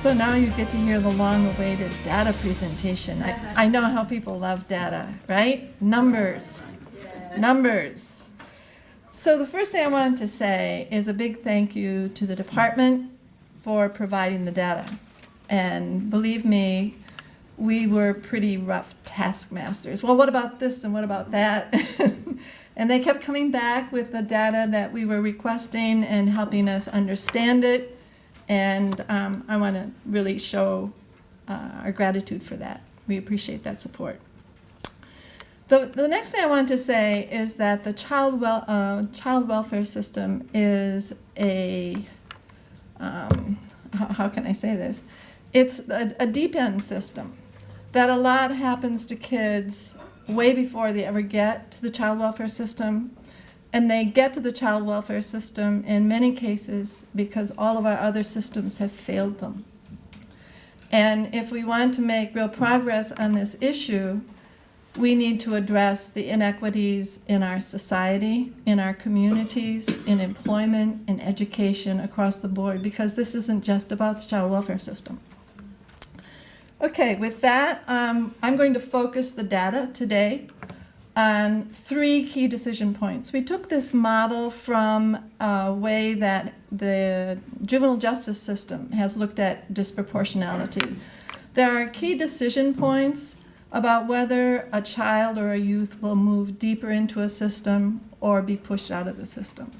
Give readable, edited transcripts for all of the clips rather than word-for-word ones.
So now you get to hear the long-awaited data presentation. I know how people love data, right? Numbers. Numbers. So the first thing I wanted to say is a big thank you to the department for providing the data. And believe me, we were pretty rough taskmasters. Well, what about this and what about that? And they kept coming back with the data that we were requesting and helping us understand it. And I want to really show our gratitude for that. We appreciate that support. The next thing I want to say is that the child welfare system is a, how can I say this? It's a deep end system, that a lot happens to kids way before they ever get to the child welfare system. And they get to the child welfare system in many cases because all of our other systems have failed them. And if we want to make real progress on this issue, we need to address the inequities in our society, in our communities, in employment, in education, across the board, because this isn't just about the child welfare system. Okay, with that, I'm going to focus the data today on 3 key decision points. We took this model from a way that the juvenile justice system has looked at disproportionality. There are key decision points about whether a child or a youth will move deeper into a system or be pushed out of the system.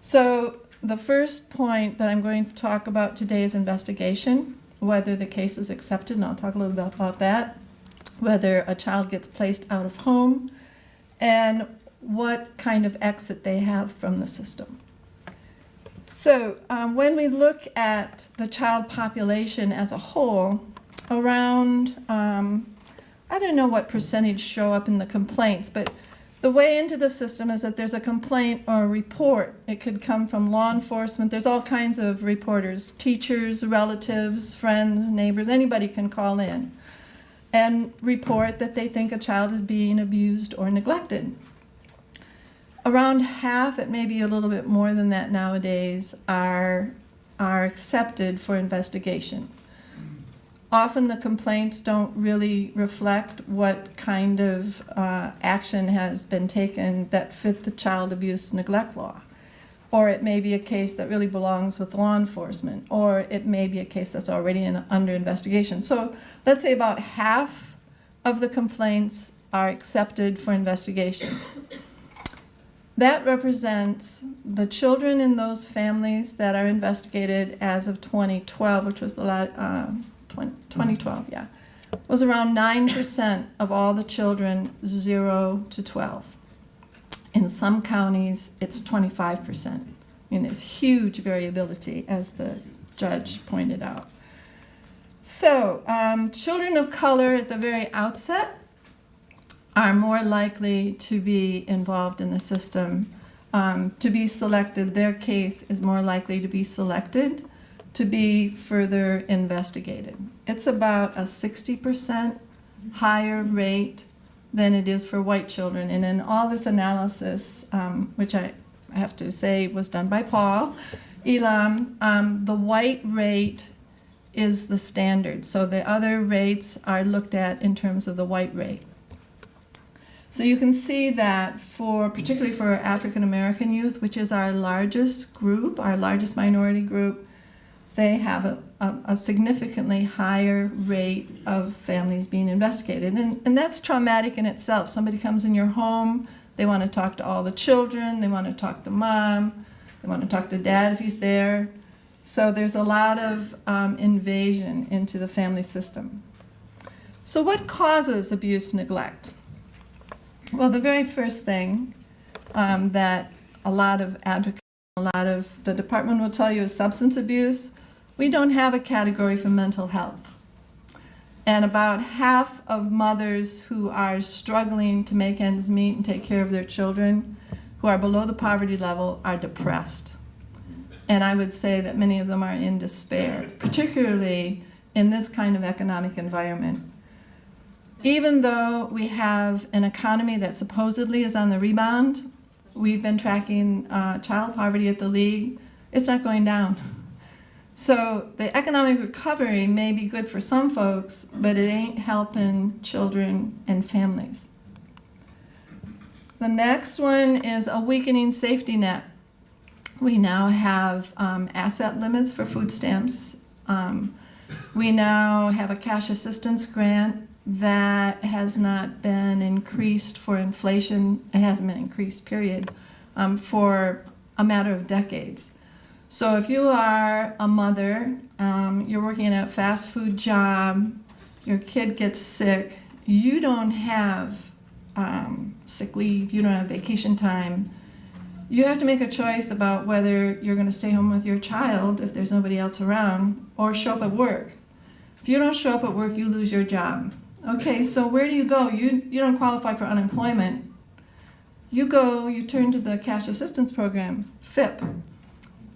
So the first point that I'm going to talk about today is investigation, whether the case is accepted, and I'll talk a little bit about that, whether a child gets placed out of home, and what kind of exit they have from the system. So when we look at the child population as a whole, around, I don't know what percentage show up in the complaints, but the way into the system is that there's a complaint or a report. It could come from law enforcement. There's all kinds of reporters, teachers, relatives, friends, neighbors, anybody can call in and report that they think a child is being abused or neglected. Around half, it may be a little bit more than that nowadays, are accepted for investigation. Often the complaints don't really reflect what kind of action has been taken that fit the child abuse neglect law. Or it may be a case that really belongs with law enforcement, or it may be a case that's already under investigation. So let's say about half of the complaints are accepted for investigation. That represents the children in those families that are investigated as of 2012, which was the 2012, yeah, was around 9% of all the children 0 to 12. In some counties, it's 25%. I mean, there's huge variability, as the judge pointed out. So, children of color at the very outset are more likely to be involved in the system, to be selected. Their case is more likely to be selected to be further investigated. It's about a 60% higher rate than it is for white children. And in all this analysis, which I have to say was done by Paul Elam, the white rate is the standard. So the other rates are looked at in terms of the white rate. So you can see that particularly for African American youth, which is our largest group, our largest minority group, they have a significantly higher rate of families being investigated. And that's traumatic in itself. Somebody comes in your home, they want to talk to all the children, they want to talk to mom, they want to talk to dad if he's there. So there's a lot of invasion into the family system. So what causes abuse neglect? Well, the very first thing that a lot of advocates, a lot of the department will tell you is substance abuse. We don't have a category for mental health. And about half of mothers who are struggling to make ends meet and take care of their children, who are below the poverty level, are depressed. And I would say that many of them are in despair, particularly in this kind of economic environment. Even though we have an economy that supposedly is on the rebound, we've been tracking child poverty at the League, it's not going down. So the economic recovery may be good for some folks, but it ain't helping children and families. The next one is a weakening safety net. We now have asset limits for food stamps. We now have a cash assistance grant that has not been increased for inflation. It hasn't been increased, period, for a matter of decades. So if you are a mother, you're working in a fast food job, your kid gets sick, you don't have sick leave, you don't have vacation time, you have to make a choice about whether you're going to stay home with your child if there's nobody else around, or show up at work. If you don't show up at work, you lose your job. Okay, so where do you go? You don't qualify for unemployment. You turn to the cash assistance program, FIP.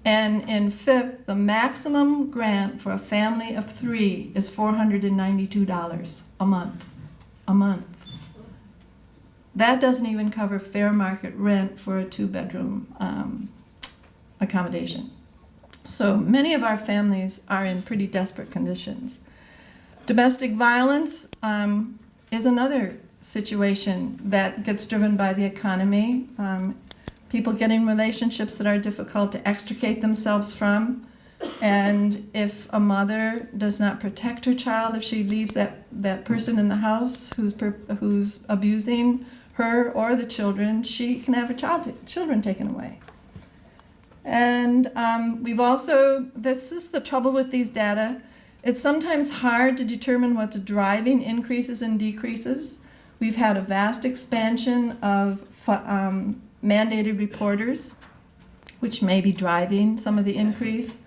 And in FIP, the maximum grant for a family of 3 is $492 a month. A month. That doesn't even cover fair market rent for a 2-bedroom accommodation. So many of our families are in pretty desperate conditions. Domestic violence is another situation that gets driven by the economy. People get in relationships that are difficult to extricate themselves from. And if a mother does not protect her child, if she leaves that person in the house who's abusing her or the children, she can have her children taken away. And this is the trouble with these data. It's sometimes hard to determine what's driving increases and decreases. We've had a vast expansion of mandated reporters, which may be driving some of the increase.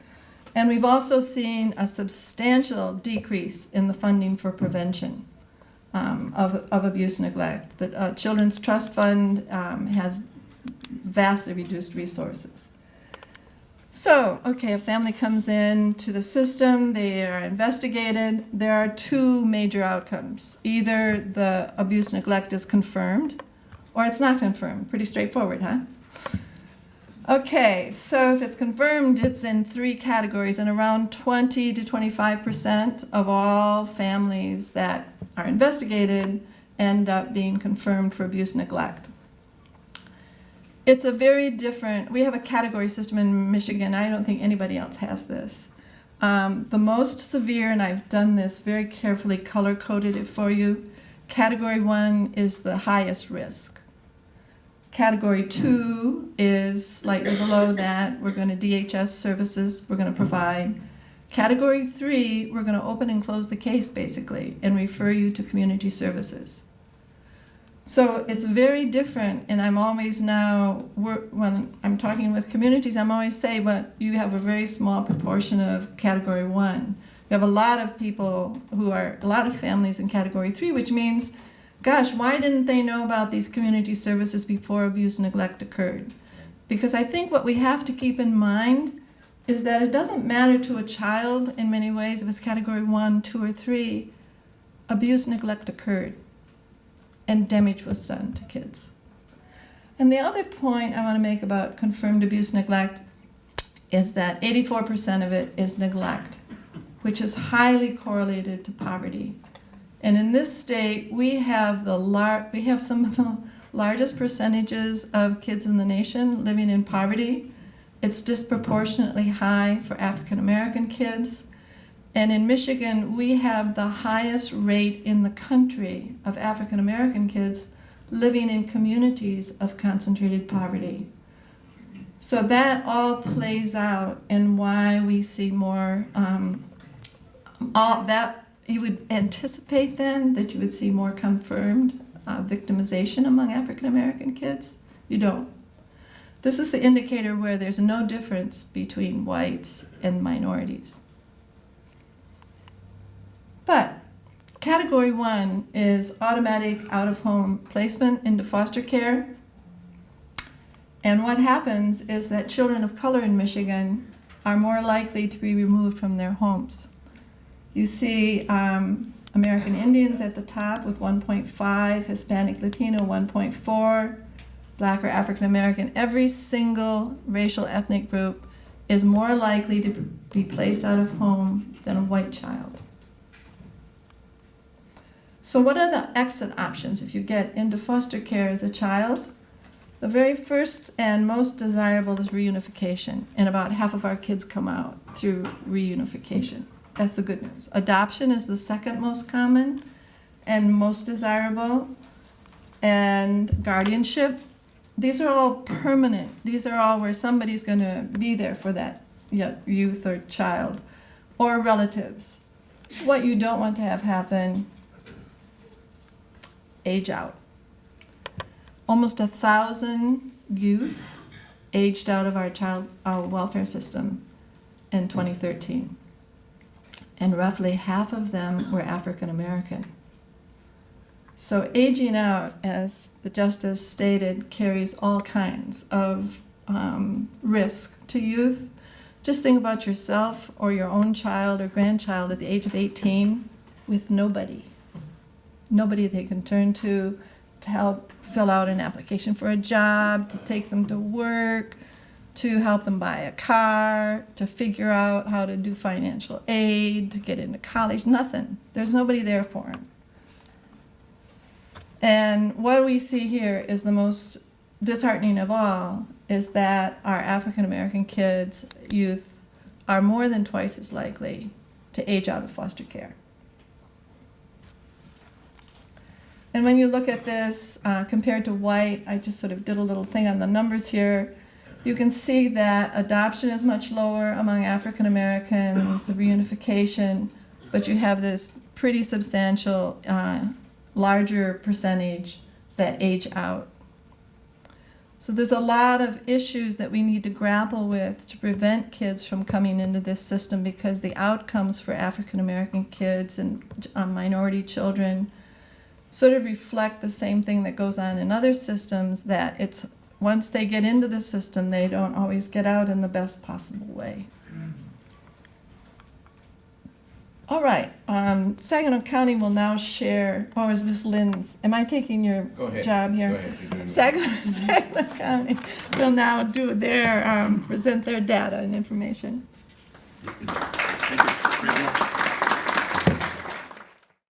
And we've also seen a substantial decrease in the funding for prevention of abuse and neglect. The Children's Trust Fund has vastly reduced resources. So, okay, a family comes in to the system, they are investigated. There are 2 major outcomes. Either the abuse and neglect is confirmed, or it's not confirmed. Pretty straightforward, huh? Okay, so if it's confirmed, it's in 3 categories, and around 20 to 25% of all families that are investigated end up being confirmed for abuse and neglect. It's a very different, we have a category system in Michigan. I don't think anybody else has this. The most severe, and I've done this very carefully, color-coded it for you, Category 1 is the highest risk. Category 2 is slightly below that. We're going to DHS services we're going to provide. Category 3, we're going to open and close the case, basically, and refer you to community services. So it's very different, and I'm always now, when I'm talking with communities, I'm always saying, well, you have a very small proportion of Category 1. You have a lot of people a lot of families in Category 3, which means, gosh, why didn't they know about these community services before abuse and neglect occurred? Because I think what we have to keep in mind is that it doesn't matter to a child in many ways if it's Category 1, 2, or 3, abuse and neglect occurred and damage was done to kids. And the other point I want to make about confirmed abuse and neglect is that 84% of it is neglect, which is highly correlated to poverty. And in this state, we have some of the largest percentages of kids in the nation living in poverty. It's disproportionately high for African American kids. And in Michigan, we have the highest rate in the country of African American kids living in communities of concentrated poverty. So that all plays out in why we see more, you would anticipate then that you would see more confirmed victimization among African American kids. You don't. This is the indicator where there's no difference between whites and minorities. But Category 1 is automatic out-of-home placement into foster care. And what happens is that children of color in Michigan are more likely to be removed from their homes. You see American Indians at the top with 1.5, Hispanic Latino 1.4, Black or African American. Every single racial ethnic group is more likely to be placed out of home than a white child. So what are the exit options if you get into foster care as a child? The very first and most desirable is reunification, and about half of our kids come out through reunification. That's the good news. Adoption is the second most common and most desirable, and guardianship. These are all permanent. These are all where somebody's going to be there for that youth or child, or relatives. What you don't want to have happen, age out. Almost 1,000 youth aged out of our child welfare system in 2013. And roughly half of them were African American. So aging out, as the Justice stated, carries all kinds of risk to youth. Just think about yourself or your own child or grandchild at the age of 18 with nobody they can turn to help fill out an application for a job, to take them to work, to help them buy a car, to figure out how to do financial aid, to get into college. Nothing. There's nobody there for them. And what we see here is the most disheartening of all, is that our African American kids, youth, are more than twice as likely to age out of foster care. And when you look at this compared to white, I just sort of did a little thing on the numbers here. You can see that adoption is much lower among African Americans, the reunification, but you have this pretty substantial larger percentage that age out. So there's a lot of issues that we need to grapple with to prevent kids from coming into this system, because the outcomes for African American kids and minority children sort of reflect the same thing that goes on in other systems, that it's once they get into the system, they don't always get out in the best possible way. All right, Saginaw County will now share, or is this Lynn's? Am I taking your job here? Go ahead. You're doing Saginaw County will now do their, present their data and information. Thank you very much.